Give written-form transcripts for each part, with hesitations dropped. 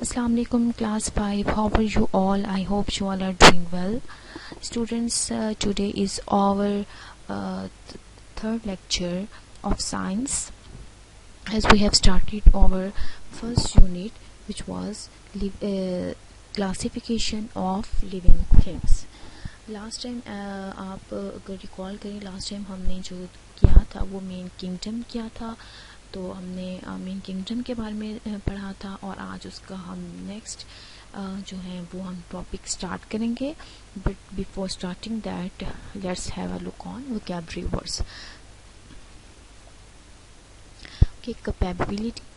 Assalamu alaikum class 5. How are you all? I hope you all are doing well. Students, today is our third lecture of science, as we have started our first unit, which was classification of living things. Last time आप अगर recall करें, last time हमने जो किया था वो main kingdom किया था, तो हमने मेन किंगडम के बारे में पढ़ा था और आज उसका हम नेक्स्ट जो है वो हम टॉपिक स्टार्ट करेंगे. But before starting that let's have a look on vocabulary words. Okay, capability,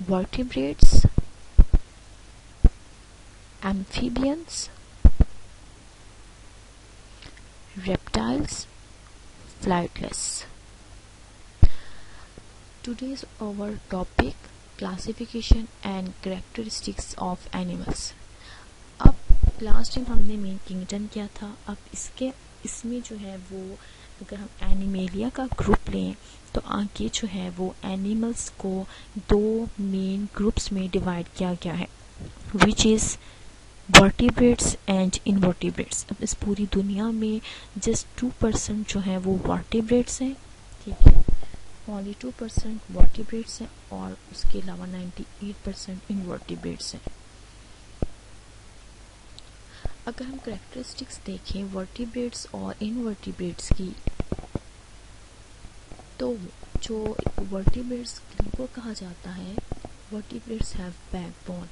vertebrates, amphibians, reptiles, flightless. Today's our topic classification and characteristics of animals. अब लास्ट टाइम हमने मेन किंगडम किया था. अब इसमें जो है वो अगर हम एनिमेलिया का ग्रुप लें तो आगे जो है वो एनिमल्स को दो मेन ग्रुप्स में डिवाइड किया गया है, which is vertebrates and invertebrates. अब इस पूरी दुनिया में जस्ट 2% जो है वो वर्टिब्रेट्स हैं, ठीक है, ओनली 2% वर्टिब्रेट्स हैं और उसके अलावा 98% इनवर्टिब्रेट्स हैं. अगर हम कैरेक्टरिस्टिक्स देखें वर्टिब्रेट्स और इनवर्टिब्रेट्स की, तो जो वर्टिब्रेट्स को कहा जाता है, वर्टिब्रेट्स हैव बैकबोन.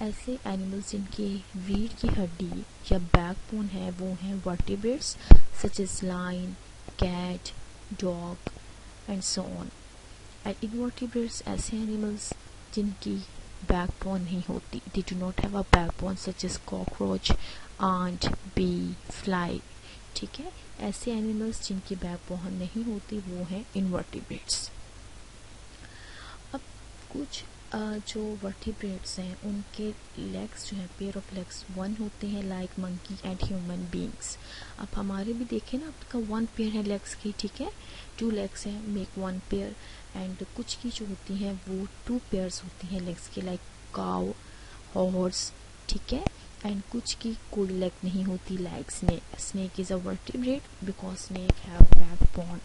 ऐसे एनिमल्स जिनकी रीढ़ की हड्डी या बैकबोन है वो हैं vertebrates, such as lion, cat, dog and so on. And invertebrates ऐसे एनिमल्स जिनकी बैकबोन नहीं होती, they do not have a backbone, such as cockroach, ant, bee, fly. ठीक है, ऐसे एनिमल्स जिनकी बैकबोन नहीं होती वो हैं इनवर्टिब्रेट्स. अब कुछ जो वर्टिब्रेट्स हैं उनके लेग्स जो हैं, पेयर ऑफ लेग्स 1 होते हैं, like monkey and human beings. अब हमारे भी देखें ना, आपका 1 पेयर है लेग्स की, ठीक है, 2 लेग्स हैं, मेक 1 पेयर. एंड कुछ की जो होती हैं वो 2 पेयर्स होती हैं लेग्स की, लाइक काउ, हॉर्स, ठीक है. एंड कुछ की कोई लेग नहीं होती, like snake is a vertebrate because snake have backbone.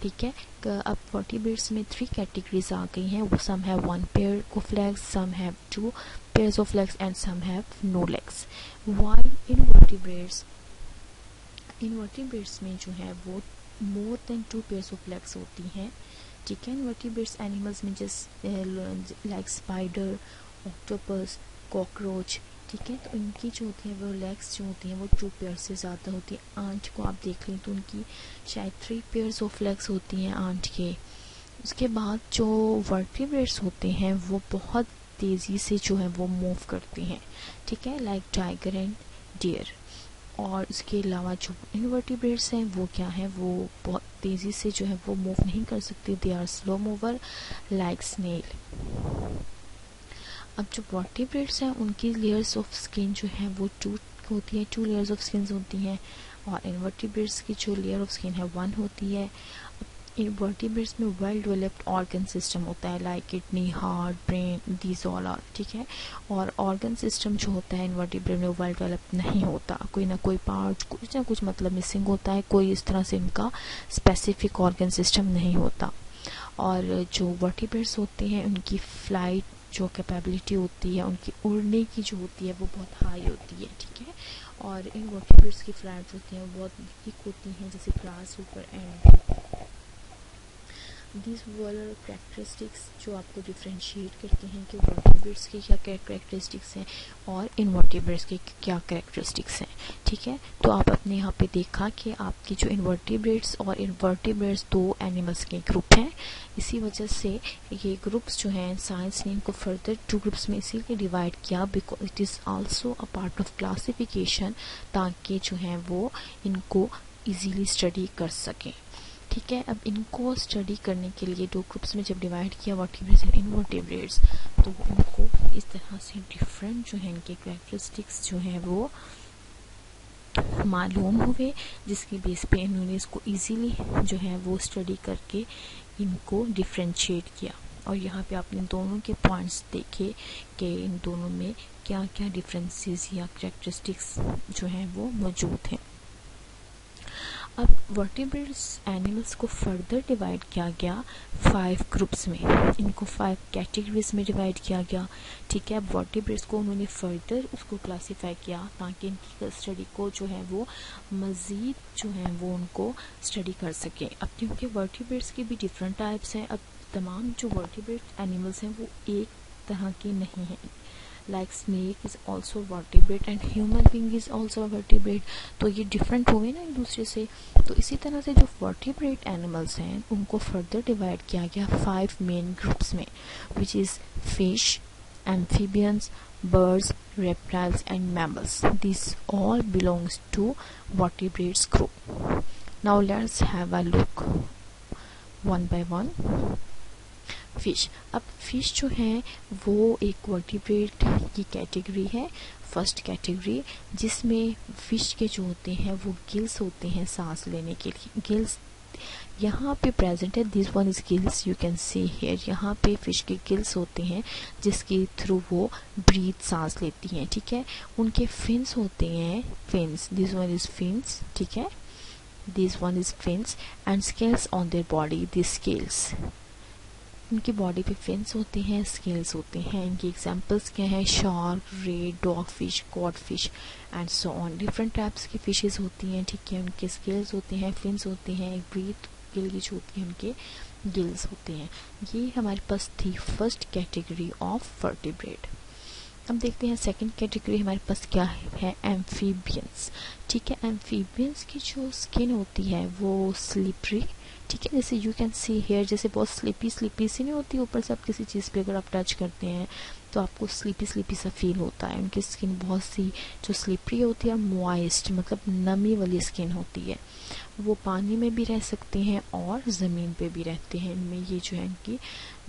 ठीक है, अब वर्टिब्रेट्स में 3 कैटेगरीज आ गई हैं. वो some have 1 pair of legs, some have 2 pairs of legs and some have no legs. While invertebrates में जो है वो more than 2 pairs of legs होती हैं. ठीक है, इनवर्टिब्रेट्स एनिमल्स में just like spider, octopus, cockroach, ठीक है, तो इनकी जो होती है वो लेग्स जो होती हैं वो 2 पेयर से ज़्यादा होती है. आंट को आप देख लें तो उनकी शायद 3 पेयर्स ऑफ लेग्स होती हैं आंट के. उसके बाद जो वर्टिब्रेट्स होते हैं वो बहुत तेज़ी से जो है वो मूव करते हैं, ठीक है, लाइक टाइगर एंड डियर. और उसके अलावा जो इनवर्टिब्रेट्स हैं वो क्या है, वो बहुत तेज़ी से जो है वो मूव नहीं कर सकते, they are slow mover like snail. अब जो वर्टिब्रेट्स हैं उनकी लेयर्स ऑफ स्किन जो है वो 2 होती है, 2 लेयर्स ऑफ स्किन होती हैं. और इनवर्टिब्रेट्स की जो लेयर ऑफ स्किन है 1 होती है. इनवर्टिब्रेट्स में वेल डेवलप्ड ऑर्गन सिस्टम होता है, like kidney, heart, brain, these all are, ठीक है. और ऑर्गन सिस्टम जो होता है इनवर्टिब्रेट में वेल डेवलप नहीं होता, कोई ना कोई पार्ट, कुछ ना कुछ मतलब मिसिंग होता है, कोई इस तरह से इनका स्पेसिफिक ऑर्गन सिस्टम नहीं होता. और जो वर्टिब्रेट्स होते हैं उनकी फ्लाइट जो कैपेबिलिटी होती है, उनकी उड़ने की जो होती है वो बहुत हाई होती है, ठीक है. और इन वर्टिब्रेट्स की फ्लाइट होती हैं वो बहुत वीक होती हैं, जैसे ग्रास ऊपर. एंड दीज वर कैरेक्टरिस्टिक्स जो आपको डिफ्रेंशिएट करते हैं कि वर्टिब्रेट्स की क्या कैरेक्टरिस्टिक्स हैं और इनवर्टिब्रेट्स की क्या कैरेक्टरिस्टिक्स हैं, ठीक है. तो आप अपने यहाँ पे देखा कि आपकी जो इनवर्टिब्रेट्स और इनवर्टिब्रेट्स 2 एनिमल्स के ग्रुप हैं. इसी वजह से ये ग्रुप्स जो हैं साइंस ने इनको फर्दर 2 ग्रुप्स में इसीलिए डिवाइड किया because it is also a part of classification, ताकि जो है वो इनको इजीली स्टडी कर सकें, ठीक है. अब इनको स्टडी करने के लिए 2 ग्रुप्स में जब डिवाइड किया वर्टिब्रेट्स एंड इनवर्टिब्रेट्स, तो इनको इस तरह से डिफरेंट जो है इनके कैरेक्टरिस्टिक्स जो हैं वो मालूम हुए, जिसके बेस पे इन्होंने इसको इजीली जो है वो स्टडी करके इनको डिफ्रेंशिएट किया। और यहाँ पे आपने दोनों के पॉइंट्स देखे कि इन दोनों में क्या क्या डिफरेंसेस या कैरेक्टरिस्टिक्स जो हैं वो मौजूद हैं। अब वर्टिब्रेट्स एनिमल्स को फर्दर डिवाइड किया गया 5 ग्रुप्स में, इनको 5 कैटेगरीज में डिवाइड किया गया। ठीक है, वर्टिब्रेट्स को उन्होंने फर्दर उसको क्लासीफाई किया ताकि इनकी स्टडी को जो है वो मज़ीद जो है वो उनको स्टडी कर सके। अब क्योंकि वर्टिब्रेट्स के भी डिफरेंट टाइप्स हैं, अब तमाम जो वर्टिब्रेट एनिमल्स हैं वो एक तरह के नहीं हैं। Like snake is also vertebrate and human being is also vertebrate, तो ये डिफरेंट हो गए ना एक दूसरे से। तो इसी तरह से जो वर्टिब्रेट एनिमल्स हैं उनको फर्दर डिवाइड किया गया 5 मेन ग्रुप्स में, which is fish, amphibians, birds, reptiles and mammals. These all belongs to vertebrates group. Now let's have a look one by one. Fish. अब फिश जो है वो एक वर्टिब्रेट की कैटेगरी है, फर्स्ट कैटेगरी, जिसमें फिश के जो होते हैं वो गिल्स होते हैं सांस लेने के लिए। गिल्स यहाँ पे प्रेजेंट है, this one is gills, you can see here. यहाँ पे फिश के गिल्स होते हैं जिसके थ्रू वो ब्रीथ सांस लेती हैं। ठीक है, उनके फिन्स होते हैं, fins, this one is fins. ठीक है, this one is fins and scales on their body, this scales, उनकी बॉडी पे फिन्स होते हैं, स्केल्स होते हैं। इनकी एग्जांपल्स क्या है, शार्क, रे, dog fish, code fish and so on. Different types की फिशेस होती हैं। ठीक है, उनके स्केल्स होते हैं, फिन्स होते हैं, एक ब्रीथ गिल्स होती है, उनके गिल्स होते हैं। ये हमारे पास थी फर्स्ट कैटेगरी ऑफ वर्टिब्रेट। अब देखते हैं सेकंड कैटेगरी हमारे पास क्या है, एम्फीबियंस। ठीक है, एम्फीबियंस की जो स्किन होती है वो स्लिपरी। ठीक है, जैसे यू कैन सी हेयर, जैसे बहुत स्लिपी सी नहीं होती, ऊपर से आप किसी चीज़ पे अगर आप टच करते हैं तो आपको स्लिपी सा फील होता है। उनकी स्किन बहुत सी जो स्लिपरी होती है और मॉइस्ट, मतलब नमी वाली स्किन होती है। वो पानी में भी रह सकते हैं और ज़मीन पे भी रहते हैं। इनमें ये जो है इनकी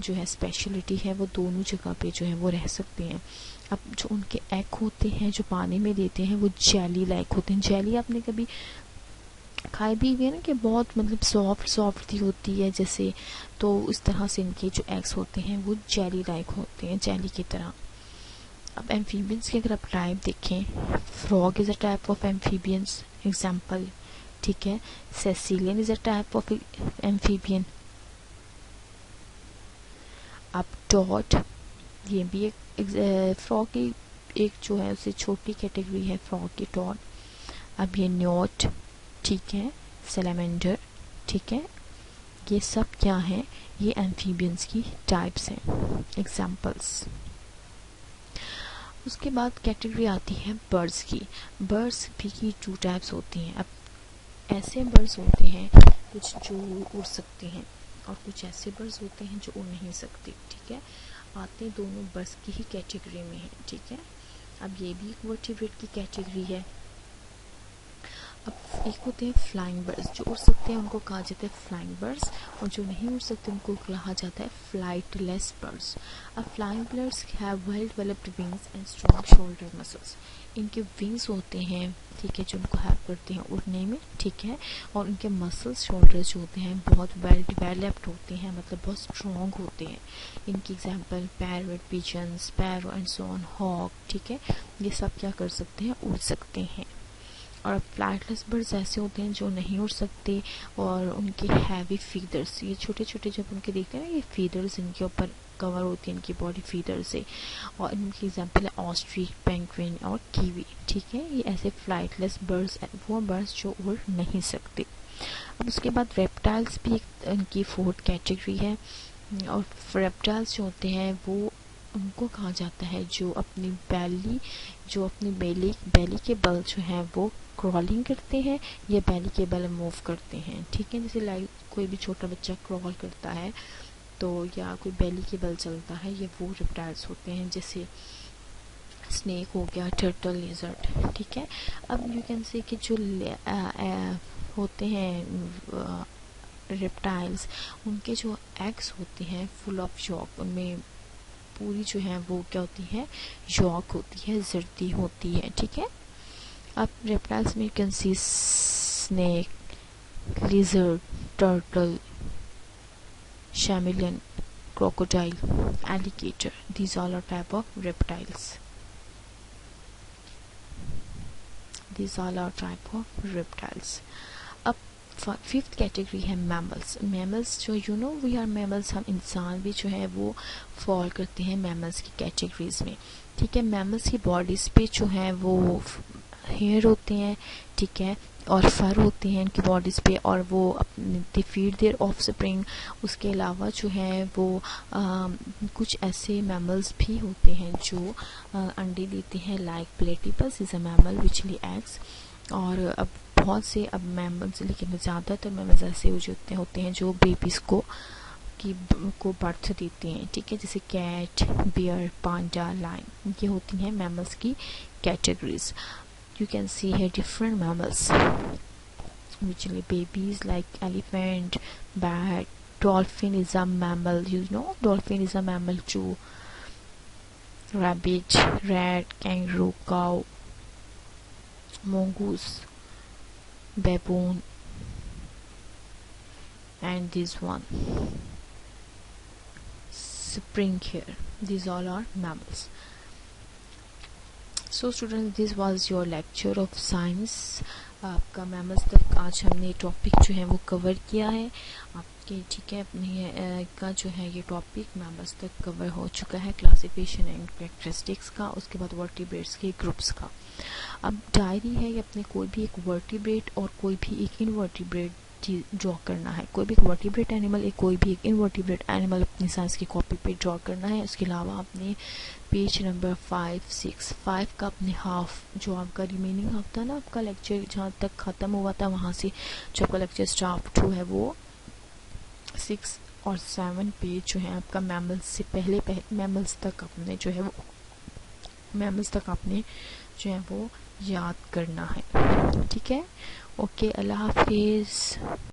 जो है स्पेशलिटी है, वो दोनों जगह पे जो है वो रह सकते हैं। अब जो उनके एग होते हैं जो पानी में देते हैं वो जेली लाइक होते हैं। जेली आपने कभी खाई भी हुई है ना, कि बहुत मतलब सॉफ्ट सी होती है जैसे, तो इस तरह से इनके जो एग्स होते हैं वो जेली लाइक होते हैं, जेली की तरह। अब एम्फीबियंस की अगर आप टाइप देखें, frog is a type of amphibians, example. ठीक है, caecilian is a type of amphibian. अब टॉड, ये भी एक फ्रॉग की एक जो है उससे छोटी कैटेगरी है फ्रॉग की, टॉड। अब ये न्योट, ठीक है, सैलामेंडर। ठीक है, ये सब क्या है, ये एम्फीबियंस की टाइप्स हैं, एग्जाम्पल्स। उसके बाद कैटेगरी आती है बर्ड्स की। बर्ड्स भी की 2 टाइप्स होती हैं। अब ऐसे बर्ड्स होते हैं कुछ जो उड़ सकते हैं और कुछ ऐसे बर्ड्स होते हैं जो उड़ नहीं सकते। ठीक है, आते दोनों बर्ड्स की ही कैटेगरी में है। ठीक है, अब ये भी एक वर्टिब्रेट की कैटेगरी है। अब एक होते हैं फ्लाइंग बर्ड्स, जो उड़ सकते हैं उनको कहा जाता है फ्लाइंग बर्ड्स, और जो नहीं उड़ सकते उनको कहा जाता है फ्लाइटलेस बर्ड्स। अब flying birds have well developed wings and strong shoulder muscles. इनके विंग्स होते हैं, ठीक है, जो उनको हेल्प करते हैं उड़ने में। ठीक है, और उनके मसल्स, शोल्डर्स जो होते हैं बहुत वेल डेवलप्ड होते हैं, मतलब बहुत स्ट्रॉन्ग होते हैं। इनकी example parrot, pigeon, sparrow and so on, hawk. ठीक है, ये सब क्या कर सकते हैं, उड़ सकते हैं। और फ्लाइटलेस बर्ड्स ऐसे होते हैं जो नहीं उड़ सकते और उनके हैवी फीदर्स, ये छोटे छोटे जब उनके देखते हैं ना, ये फीदर्स इनके ऊपर कवर होती है इनकी बॉडी फीदर से। और इनकी एग्जांपल है ऑस्ट्रिच, पेंगुइन और कीवी। ठीक है, ये ऐसे फ्लाइटलेस बर्ड्स, वो बर्ड्स जो उड़ नहीं सकते। अब उसके बाद रेप्टाइल्स भी एक इनकी 4th कैटेगरी है। और रेप्टाइल्स जो होते हैं वो उनको कहा जाता है जो अपनी बेली के बल जो है वो क्रॉलिंग करते हैं या बेली के बल मूव करते हैं। ठीक है, जैसे लाइक कोई भी छोटा बच्चा क्रॉल करता है तो, या कोई बेली के बल चलता है, ये वो रेप्टाइल्स होते हैं, जैसे स्नेक हो गया, टर्टल, लिजर्ड। ठीक है, अब यू कैन से कि जो होते हैं रेप्टाइल्स, उनके जो एग्स होते हैं फुल ऑफ यॉक, उनमें पूरी जो है वो क्या होती है, यॉक होती है, जर्दी होती है। ठीक है, अब रेप्टाइल्स में can see snake, lizard, turtle, chameleon, crocodile, alligator. These all are type of reptiles. These all are type of reptiles. अब फिफ्थ कैटेगरी है मैमल्स. मैमल्स जो वी आर मैमल्स, हम इंसान भी जो है वो फॉल करते हैं मैमल्स की कैटेगरीज में. ठीक है, मैमल्स की बॉडीज पे जो है वो हेयर होते हैं, ठीक है, और फर होते हैं इनकी बॉडीज पे, और वो दे फीड देयर ऑफस्प्रिंग. उसके अलावा जो है वो कुछ ऐसे मैमल्स भी होते हैं जो अंडे देते हैं, like platypus is a mammal which lay eggs. और अब बहुत से अब मैमल्स, लेकिन ज़्यादातर मैमल्स ऐसे होते हैं जो बेबीज़ को बर्थ देते हैं. ठीक है, जैसे कैट, बियर, पांडा, लायन, ये होती हैं मैमल्स की categories. You can see here different mammals which lay babies like elephant, bat, dolphin is a mammal. Dolphin is a mammal too. Rabbit, rat, kangaroo, cow, mongoose, baboon, and this one spring hare. These all are mammals. So student, this was your lecture of science. आपका mammals तक आज हमने topic जो है वो cover किया है आपके. ठीक है, अपने का जो है ये टॉपिक मैमल्स तक कवर हो चुका है, क्लासिफिकेशन एंड कैरेक्टरिस्टिक्स का. उसके बाद वर्टिब्रेट्स के ग्रुप्स का. अब डायरी है, ये अपने कोई भी एक वर्टिब्रेट और कोई भी एक इनवर्टिब्रेट ड्रॉ करना है. कोई भी एक वर्टिब्रेट एनिमल, कोई भी एक इनवर्टिब्रेट एनिमल अपनी साइंस की कॉपी पे ड्रॉ करना है. उसके अलावा आपने पेज नंबर 5 का अपने हाफ, जो आपका रिमेनिंग हाफ था ना आपका लेक्चर, जहाँ तक ख़त्म हुआ था वहाँ से जो आपका लेक्चर स्टार्ट 2 है वो 6 और 7 पेज जो है आपका मैमल्स से पहले मैमल्स तक आपने जो है वो याद करना है. ठीक है, ओके, अल्लाह हाफिज़.